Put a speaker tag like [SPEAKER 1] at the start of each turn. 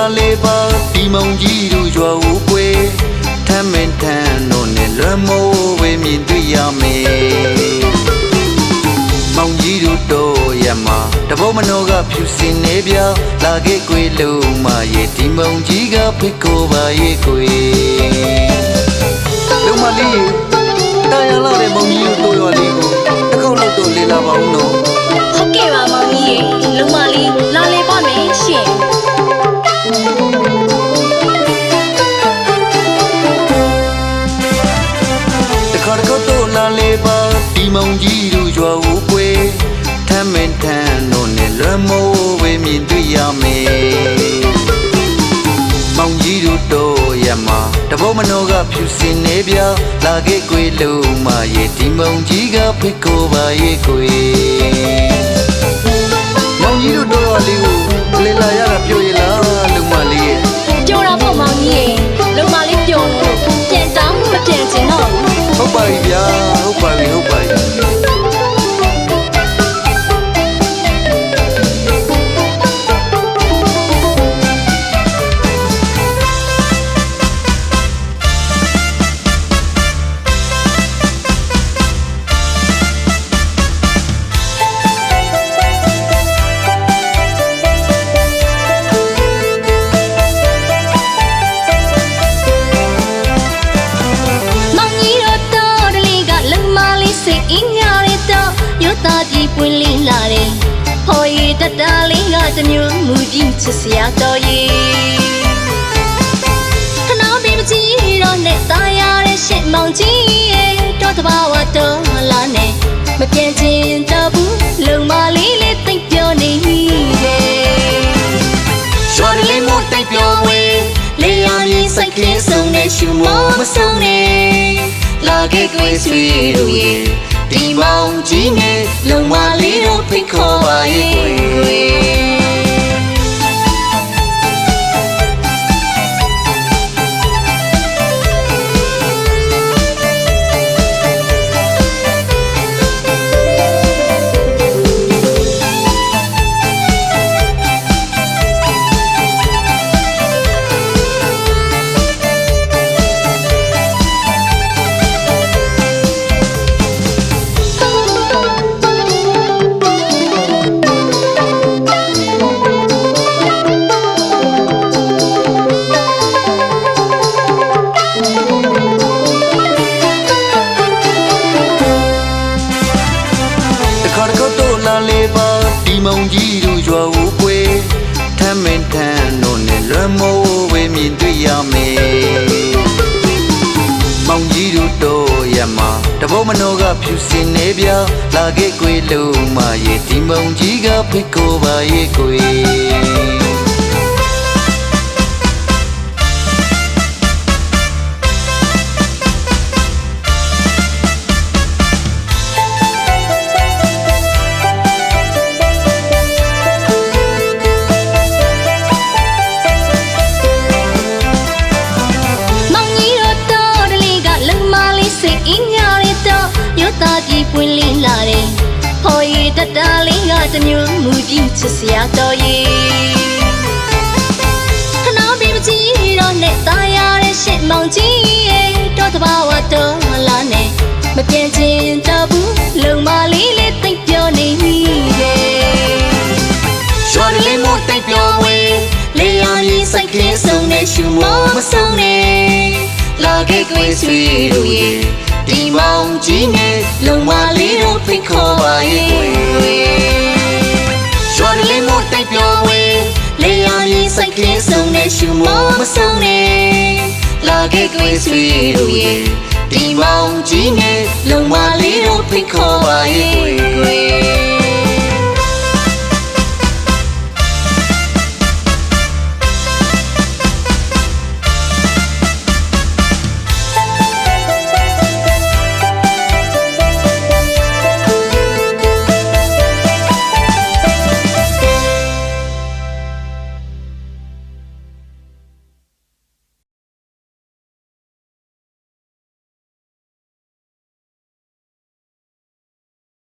[SPEAKER 1] လာလေပါဒီမုံကြီးတို့ရွာဦးကွယ်ထမ်းမင်းထမ်းတို့နဲ့လွမ်းမိုးဝေမြင်တွေ့ရမယ်မောင်ကြီးတို့တော့ရမှာတဘောမနောကဖြူစင်နေပြလာခဲ့ကွယ်လုံးမရဲ့ဒီမုံကြီးကဖိတ်ခေါ်ပါရဲ့ကွယ်လုံးမလေးတာယာလာတဲ့မောင်ကြီးတို့ရွာလေးကိုတစ်ခေါက်လောက်တော့လေလာပါဦးနော်
[SPEAKER 2] ဟုတ်ကဲ့ပါမောင်ကြီးရေလုံးမလေးလာလေပါမယ်ရှင်
[SPEAKER 1] တခါတော့လာလေပါဒီမောင်ကြီးတို့ရွာဦးကွယ်ထမ်းမင်းထမ်းတို့နဲ့လွမ်းမိုးဝေမြင်တွေ့ရမယ်မောင်ကြီးတို့တော့ရမှာတဘောမနောကဖြူစင်နေပြလာခဲ့ကွယ်လုံးမရဲ့ဒီမုံကြီးကဖိတ်ခေါ်ပါရဲ့ကွယ်မောင်ကြီးတို့တော့လေးကိုလေလာရတာပြောရလားလုံးမလေးရဲ့
[SPEAKER 2] ပြောတာပေါ့မောင်ကြီးရေလုံးမလေးပြောလို့ပြန်တောင်းမပြန်ချင်တော့ဘူး
[SPEAKER 1] ဟုတ်ပါပြီဗျာဟုတ်ပါပြီဟုတ်ပါပြီ
[SPEAKER 2] တာကြီးပွင့်လင်းလာတယ်ဟော်ရီတတလေးကတမျိုးမူကြီးချစ်စရာတော်ရီခဏပေးမကြည့်တော့နဲ့ตายရတဲ့ရှစ်မောင်ကြီးရဲ့တော့တဘာဝတော်လာနဲ့မပြန့်ချင်တော့ဘူးလုံမလေးလေးသိပ်ပြောနေရဲ့
[SPEAKER 1] ရွာလေးမို့သိပ်ပြောဝေးလေယာဉ်ကြီးစိတ်ကလေးစုံနဲ့ရှူမောမစုံနဲ့လာခဲ့ကွယ်ဆွေတို့ရဲ့ဒီမောင်ကြီးနဲ့လုံမလေးတို့ဖိတ်ခေါ်ပါရဲ့ကွယ်ဒီမုံကြီးတို့ရွာဦးကွယ်ထမ်းမင်းထမ်းတို့နဲ့လွမ်းမိုးဝေမြင်တွေ့ရမယ်မောင်ကြီးတို့တော့ရမှာတဘောမနောကဖြူစင်နေပြလာခဲ့ကွယ်လုံးမရဲ့ဒီမုံကြီးကဖိတ်ခေါ်ပါရဲ့ကွယ်
[SPEAKER 2] တာကြီးပွင့်လင်းလာတယ်ဟော်ရီတတလေးကတမျိုးမူကြီးချစ်စရာတော်ရီခဏပေးမကြည့်တော့နဲ့ตายရတဲ့ရှစ်မောင်ကြီးရဲ့တော့တဘာဝတော်လာနဲ့မပြန့်ချင်တော့ဘူးလုံမလေးလေးသိပ်ပြောနေရဲ့
[SPEAKER 1] ရွာလေးမို့သိပ်ပြောဝေးလေယာဉ်ကြီးစိတ်ကလေးစုံနဲ့ရှူမောမစုံနဲ့လာခဲ့ကွယ်ဆွေတို့ရဲ့ဒီမောင်ကြီးနဲ့လုံမလေးတို့ဖိတ်ခေါ်ပါရဲ့ကွယ်ရွာလေးမို့သိပ်ပြောဝေးလေယာဉ်ကြီးစိတ်ကလေးစုံနဲ့ရှူမောမစုံနဲ့လာခဲ့ကွယ်ဆွေတို့ရဲ့ဒီမောင်ကြီးနဲ့လုံမလေးတို့ဖိတ်ခေါ်ပါရဲ့ကွယ်